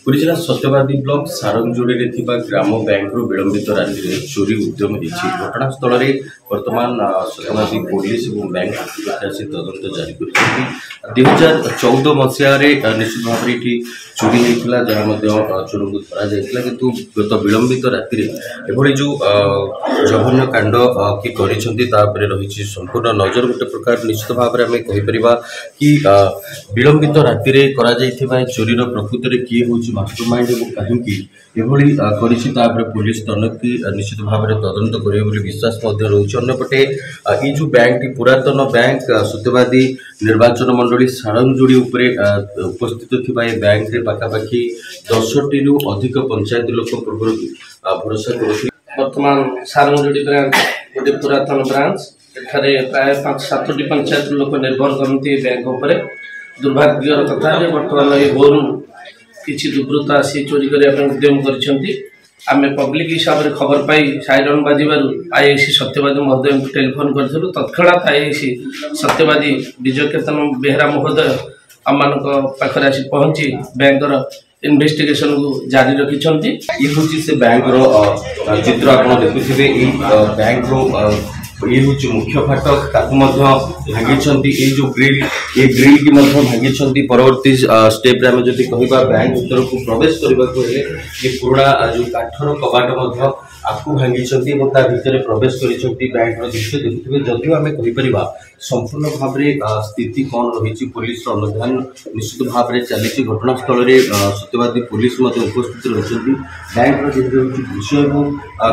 पुरी जिला सत्यवादी ब्लॉक सारंगजोड़ी ग्राम बैंक विलंबित राति में चोरी उद्यम होती घटनास्थल में वर्तमान सत्यवादी पुलिस और बैंक आसी तदंत जारी कर 2014 मसीह निश्चित भाव में चोरी होता जहाँ चोर को धरा जाता किंतु गत विलंबित राति में जो जघन्य कांड कि रही संपूर्ण नजर गोटे प्रकार निश्चित भाव में आम कहीपर कि विलंबित राति में चोरी प्रकृत में किए हूँ मास्टरमाइंड और कहीं पुलिस तनखी निश्चित भाव में तदंत करे विश्वास रोचे अंपटे ये जो बैंक पुरातन बैंक सत्यवादी निर्वाचन मंडली सारंगजोड़ी उपस्थित थी बैंक रे पाखापाखि 10टी अधिक पंचायत लोक पूर्व भरोसा कर वर्तमान सारंगजोड़ी ब्रांच गोटे पुरातन ब्रांच एठारे प्राय 5-7टी पंचायत लोक निर्भर करती बैंक उपर दुर्भाग्यर कथा बर्तमान ये भोरू किसी दुर्वृत्त आसी चोरी करने उद्यम करें पब्लिक हिसाब से खबर पाई साइरन बाजू आईआईसी सत्यवादी महोदय को टेलीफोन करूँ तत्क्षणात आईआईसी सत्यवादी विजय केतन बेहरा महोदय आम पाखे आसी पहुँची बैंकर इन्वेस्टिगेशन को जारी रखिंट ये हूँ से बैंक चित्र आप देखुथे बैंक ये हूँ मुख्य फाटक भांगी जो ग्रिल ये ग्रिल की भांगी परवर्ती स्टेप आम जब कह बैंक भर को प्रवेश करने ये पुराणा जो काठर कबाट आपको भांगी भितर प्रवेश कर बैंक दृश्य देखुए जदिव आम कहीपर संपूर्ण भाव में स्थिति कौन रही पुलिस अनुधान निश्चित भाव में चली घटनास्थल में सत्यवादी पुलिस उपस्थित रही बैंक दृश्य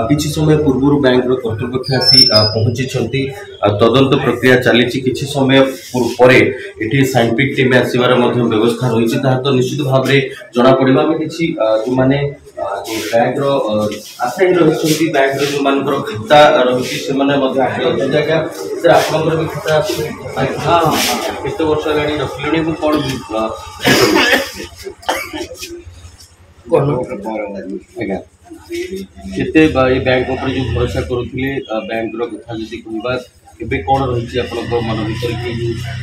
किसी समय पूर्व बैंक कर्तृपक्ष आसी पहुंची तदंत प्रक्रिया चली किसी समय पर ये साइंटिफिक टीम आसवर व्यवस्था रही तो निश्चित भाव में जना पड़ा आम कि जो मैंने बैंक आसाइन रही बैंक जो मान खाता रही से आपंकर भी खाता केत वर्ष है रखिले कौन आज्ञा केते बैंक जो भरोसा करुले बैंक कथा जी कहवा ए कौन रही मन भर कि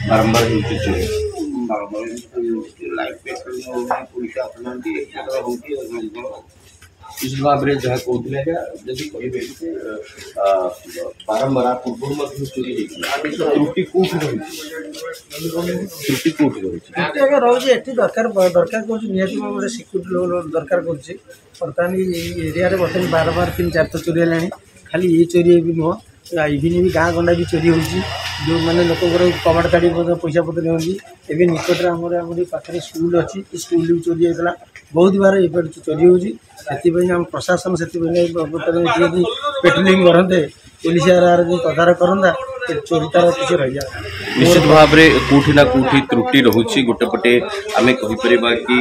बारंबार निश्चित भाव में जहाँ कहते जब कहे बारंबार पूर्व चोरी त्रुटि कौट त्रुटि कौट रही दरकार दरकार कर सिक्यूरीटी दरकार करतान एरिया बर्तमान बार बार 3-4 तो चोरी है खाली ये चोरी भी नुह इवन भी गाँ गंडा भी चोरी हो जो मैंने लोक कबाट काढ़ी पैसा पत्र नहीं एवं निकट में पाखे स्कूल अच्छी स्कूल भी चोरी होता बहुत बार ये चोरी हो प्रशासन से पेट्रोलिंग करते पुलिस तदारख करता चोरी तार किसी रही जाए निश्चित भाव में कौटी ना कौटी त्रुटि रोचे गोटे पटे आम कहीपर कि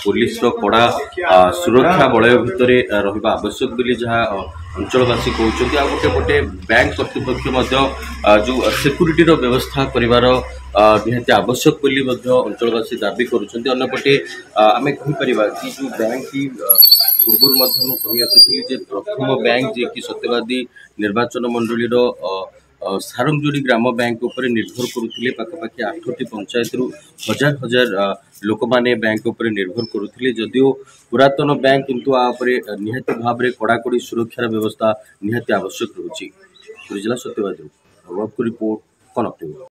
पुलिस कड़ा सुरक्षा वलय भितर रहा आवश्यक बोली जहाँ अंचलवासी कहते आ गोटे पटे बैंक कर्तृपक्ष जो सिक्यूरीटी व्यवस्था कर निहाती आवश्यक बोली अंचलवासी दाबी करपटे आम कहीपर कि जो बैंक की पूर्व कही आसी प्रथम बैंक जे कि सत्यवादी निर्वाचन मंडली सारंगजोड़ी ग्राम बैंक उपर निर्भर करुले पाखापाखि 8टी पंचायत हजार हजार लोक मैंने बैंक उपर निर्भर करुले जदिव पुरातन बैंक किंतु निहाती भाव में कड़ाकड़ी सुरक्षार व्यवस्था निहाती आवश्यक रही जिला सत्यवादी रिपोर्ट कनक।